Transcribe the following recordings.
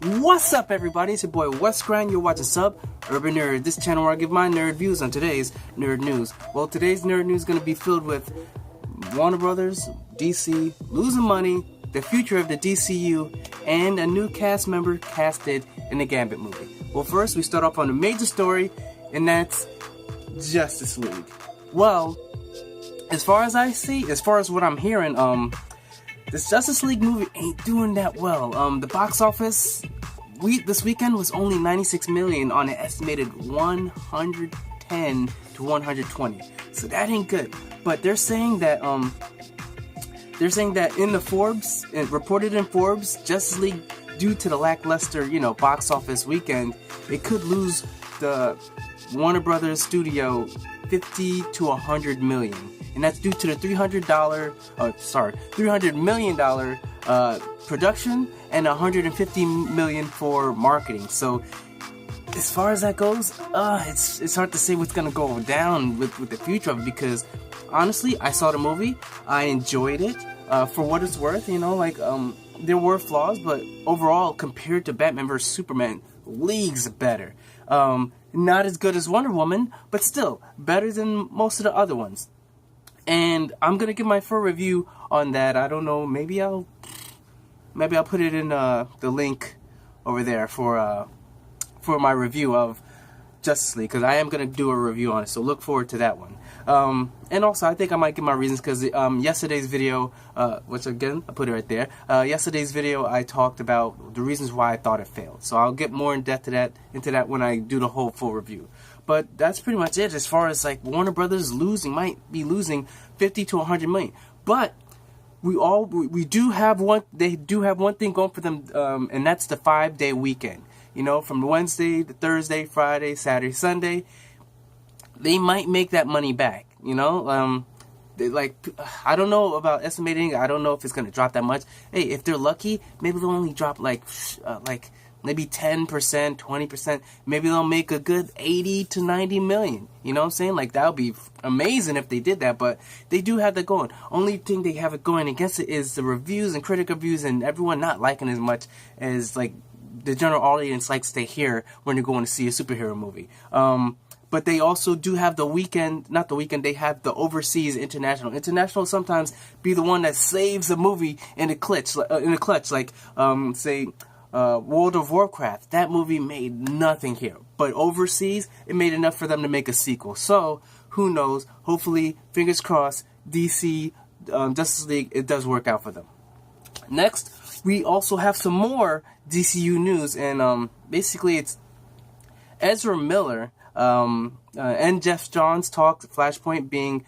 What's up, everybody? It's your boy Wes Grand. You're watching Sub Urban Nerd, this channel where I give my nerd views on today's nerd news. Well, today's nerd news is going to be filled with Warner Brothers, DC, losing money, the future of the DCU, and a new cast member casted in the Gambit movie. Well, first we start off on a major story, and that's Justice League. Well, as far as what I'm hearing, this Justice League movie ain't doing that well. The box office this weekend was only 96 million on an estimated 110 to 120. So that ain't good. But they're saying that in the Forbes, reported in Forbes, Justice League, due to the lackluster, box office weekend, it could lose the Warner Brothers studio 50 to 100 million. And that's due to the $300 million production and $150 million for marketing. So as far as that goes, it's hard to say what's gonna go down with the future of it, because honestly, I saw the movie, I enjoyed it for what it's worth. There were flaws, but overall, compared to Batman vs Superman, leagues better. Not as good as Wonder Woman, but still better than most of the other ones. And I'm gonna give my full review on that. I don't know. Maybe I'll put it in the link over there for my review of Justice League, because I am gonna do a review on it. So look forward to that one. And also, I think I might give my reasons, because yesterday's video, which again I put it right there. Yesterday's video, I talked about the reasons why I thought it failed. So I'll get more in depth into that when I do the whole full review. But that's pretty much it as far as Warner Brothers might be losing 50 to 100 million. But they do have one thing going for them, and that's the 5-day weekend. From Wednesday to Thursday, Friday, Saturday, Sunday, they might make that money back. I don't know about estimating. I don't know if it's gonna drop that much. Hey, if they're lucky, maybe they'll only drop maybe 10%, 20%. Maybe they'll make a good 80 to 90 million. You know what I'm saying? That would be amazing if they did that, but they do have that going. Only thing they have it going against it is the reviews and critic reviews and everyone not liking as much as the general audience likes to hear when they're going to see a superhero movie. But they also do have they have the overseas international. International sometimes be the one that saves the movie in a clutch, say, World of Warcraft. That movie made nothing here, but overseas it made enough for them to make a sequel. So who knows? Hopefully, fingers crossed, DC Justice League, it does work out for them. Next, we also have some more DCU news, and basically it's Ezra Miller and Jeff Johns talked Flashpoint being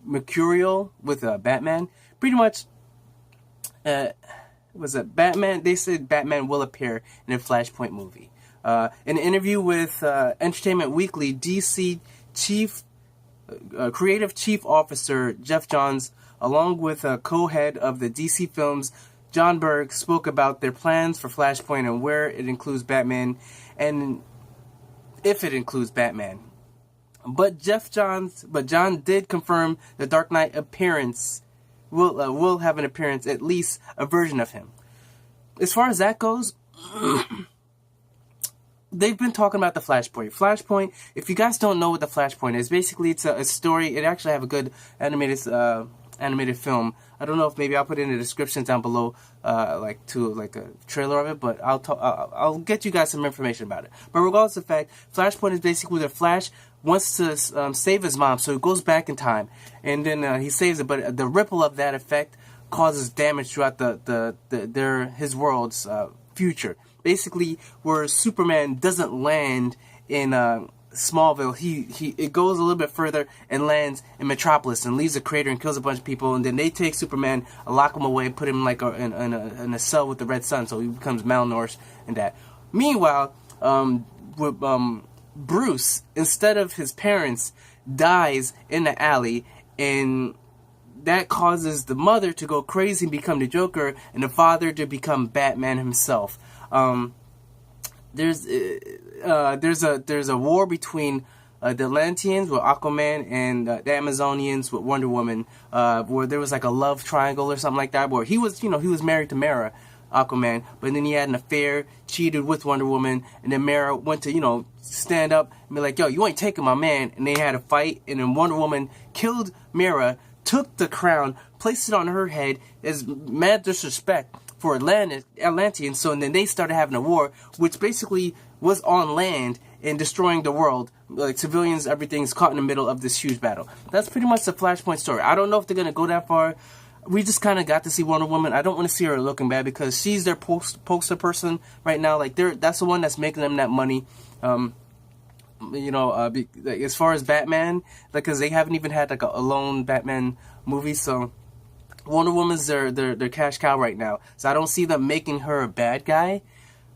mercurial with Batman. Pretty much, was it Batman? They said Batman will appear in a Flashpoint movie. In an interview with Entertainment Weekly, DC Creative Chief Officer Jeff Johns, along with co-head of the DC Films, John Berg, spoke about their plans for Flashpoint and where it includes Batman, and if it includes Batman. But John did confirm the Dark Knight appearance will have an appearance, at least a version of him. As far as that goes, they've been talking about the Flashpoint. Flashpoint, if you guys don't know what the Flashpoint is, basically it's a story. It actually have a good animated film. I don't know if maybe I'll put it in the description down below, a trailer of it, but I'll get you guys some information about it. But regardless of the fact, Flashpoint is basically where the Flash wants to save his mom, so he goes back in time, and then he saves it. But the ripple of that effect causes damage throughout his world's future. Basically, where Superman doesn't land in Smallville, it goes a little bit further and lands in Metropolis and leaves a crater and kills a bunch of people, and then they take Superman, lock him away, put him in a cell with the Red Sun, so he becomes malnourished and that. Meanwhile, Bruce, instead of his parents, dies in the alley, and that causes the mother to go crazy and become the Joker, and the father to become Batman himself. There's a war between the Atlanteans with Aquaman and the Amazonians with Wonder Woman, where there was a love triangle or something like that, where he was married to Mara, Aquaman, but then he had an affair, cheated with Wonder Woman, and then Mara went to, stand up and be like, yo, you ain't taking my man, and they had a fight, and then Wonder Woman killed Mara, took the crown, placed it on her head as mad disrespect for Atlanteans, so and then they started having a war, which basically was on land and destroying the world. Like, civilians, everything's caught in the middle of this huge battle. That's pretty much the Flashpoint story. I don't know if they're going to go that far. We just kind of got to see Wonder Woman. I don't want to see her looking bad because she's their poster person right now. Like, that's the one that's making them that money. As far as Batman, because they haven't even had like a lone Batman movie, so Wonder Woman's their cash cow right now. So I don't see them making her a bad guy.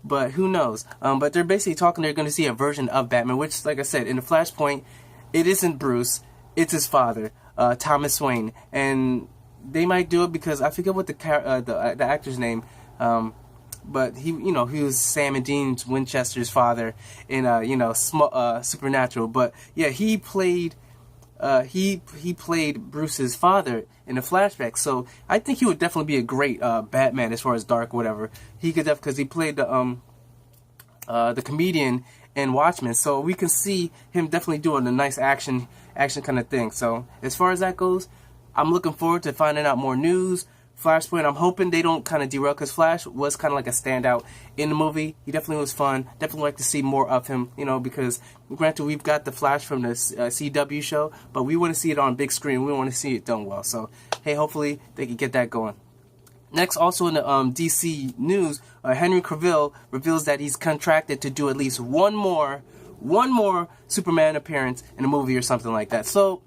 But who knows? But they're basically talking they're going to see a version of Batman, which, like I said, in the Flashpoint, it isn't Bruce, it's his father, Thomas Wayne, and they might do it because I forget what the actor's name, but he was Sam and Dean Winchester's father in Supernatural. But yeah, he played Bruce's father in a flashback, so I think he would definitely be a great Batman as far as dark whatever. He could because he played the comedian in Watchmen, so we can see him definitely doing a nice action kind of thing. So as far as that goes, I'm looking forward to finding out more news. Flashpoint, I'm hoping they don't kind of derail, because Flash was kind of like a standout in the movie. He definitely was fun. Definitely like to see more of him, because granted we've got the Flash from the CW show, but we want to see it on big screen. We want to see it done well. So, hey, hopefully they can get that going. Next, also in the DC news, Henry Cavill reveals that he's contracted to do at least one more Superman appearance in a movie or something like that. So,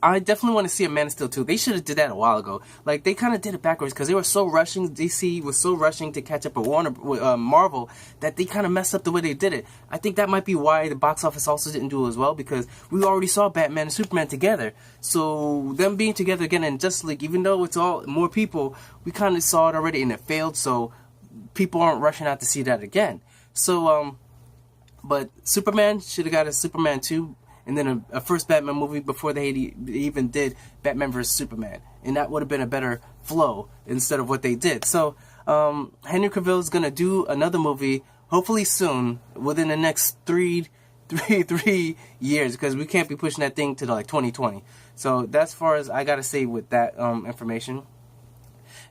I definitely want to see a Man of Steel 2. They should have did that a while ago. Like, they kind of did it backwards because they were so rushing. DC was so rushing to catch up with Marvel that they kind of messed up the way they did it. I think that might be why the box office also didn't do as well, because we already saw Batman and Superman together. So them being together again in Justice League, even though it's all more people, we kind of saw it already and it failed. So people aren't rushing out to see that again. So but Superman should have got a Superman 2. And then a first Batman movie before they even did Batman vs. Superman. And that would have been a better flow instead of what they did. So, Henry Cavill is going to do another movie, hopefully soon, within the next three years, because we can't be pushing that thing to like 2020. So, that's as far as I got to say with that information.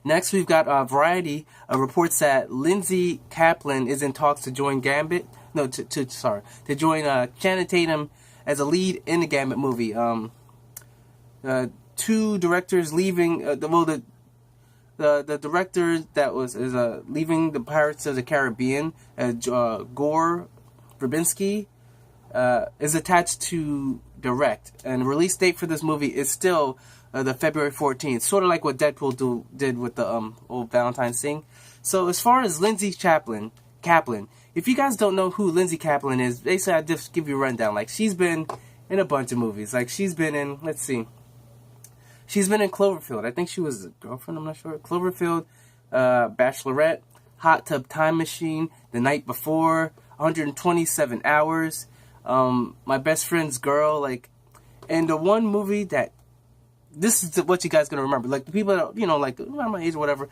Next, we've got Variety reports that Lizzy Caplan is in talks to join Gambit. No, to join Channing Tatum as a lead in the Gambit movie. Two directors leaving. The director that is leaving the Pirates of the Caribbean, Gore Verbinski, is attached to direct, and the release date for this movie is still the February 14th. Sort of like what Deadpool did with the old Valentine's thing. So as far as Lizzy Caplan. If you guys don't know who Lizzy Caplan is, basically I'll just give you a rundown. Like, she's been in a bunch of movies. Like, she's been in, she's been in Cloverfield. I think she was a girlfriend, I'm not sure. Cloverfield, Bachelorette, Hot Tub Time Machine, The Night Before, 127 Hours, My Best Friend's Girl, and the one movie that, this is what you guys gonna remember. Like, the people that, around my age or whatever,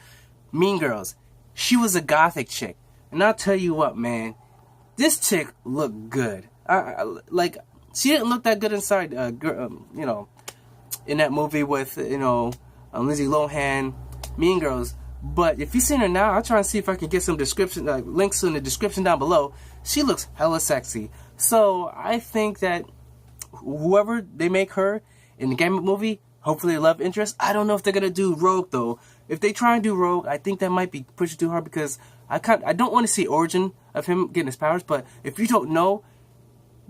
Mean Girls. She was a gothic chick. And I'll tell you what, man, this chick looked good. She didn't look that good inside, in that movie with, Lindsay Lohan, Mean Girls. But if you've seen her now, I'll try and see if I can get some links in the description down below. She looks hella sexy. So I think that whoever they make her in the Gambit movie, hopefully love interest. I don't know if they're gonna do Rogue though. If they try and do Rogue, I think that might be pushing too hard, because I don't want to see origin of him getting his powers. But if you don't know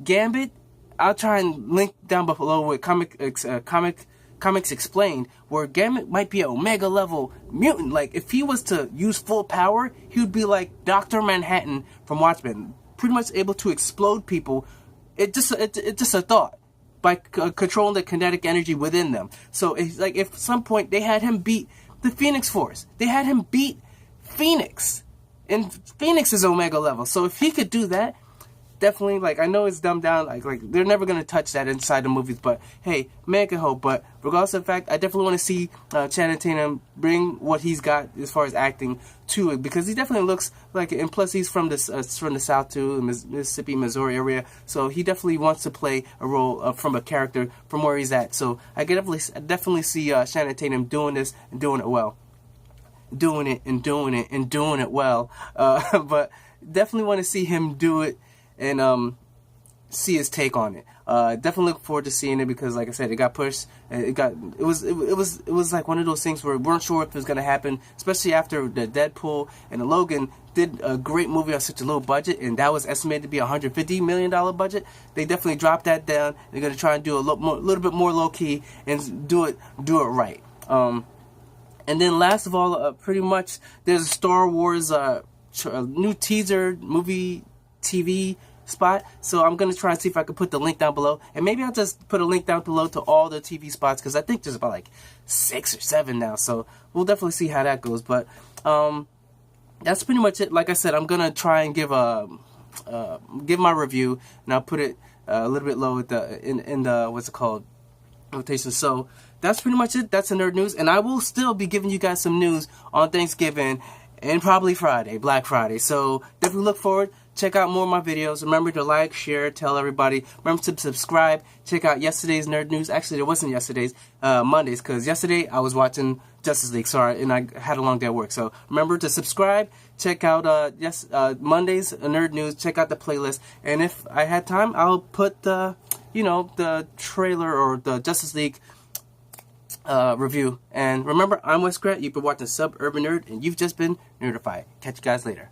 Gambit, I'll try and link down below with Comics Explained, where Gambit might be an Omega level mutant. Like, if he was to use full power, he would be like Dr. Manhattan from Watchmen, pretty much able to explode people. It's just a thought, by controlling the kinetic energy within them. So it's like, if at some point they had him beat the Phoenix Force, they had him beat Phoenix, and Phoenix is Omega level. So if he could do that, definitely, like, I know it's dumbed down, like they're never gonna touch that inside the movies, but hey, man can hope. But regardless of the fact, I definitely want to see Channing Tatum bring what he's got as far as acting to it, because he definitely looks like it. And plus, he's from the South too, Mississippi, Missouri area, so he definitely wants to play a role from a character from where he's at. So I can definitely see Channing Tatum doing this and doing it well, doing it well. But definitely want to see him do it and see his take on it. Definitely look forward to seeing it, because like I said, it got pushed. It was like one of those things where we weren't sure if it was going to happen, especially after the Deadpool and the Logan did a great movie on such a low budget, and that was estimated to be $150 million budget. They definitely dropped that down. They're going to try and do a little bit more low key and do it right. And then last of all, pretty much there's a Star Wars new teaser movie TV spot, so I'm gonna try and see if I can put the link down below, and maybe I'll just put a link down below to all the TV spots, because I think there's about like 6 or 7 now, so we'll definitely see how that goes. But that's pretty much it. Like I said, I'm gonna try and give my review, and I'll put it a little bit low at in the what's it called, rotation. So that's pretty much it. That's the nerd news, and I will still be giving you guys some news on Thanksgiving and probably Friday, Black Friday. So definitely look forward. Check out more of my videos. Remember to like, share, tell everybody. Remember to subscribe. Check out yesterday's nerd news. Actually, it wasn't yesterday's, Mondays, because yesterday I was watching Justice League, sorry, and I had a long day at work. So remember to subscribe. Check out Monday's nerd news. Check out the playlist, and if I had time, I'll put the the trailer or the Justice League review. And remember, I'm Wes Grant. You've been watching Suburban Nerd, and you've just been nerdified. Catch you guys later.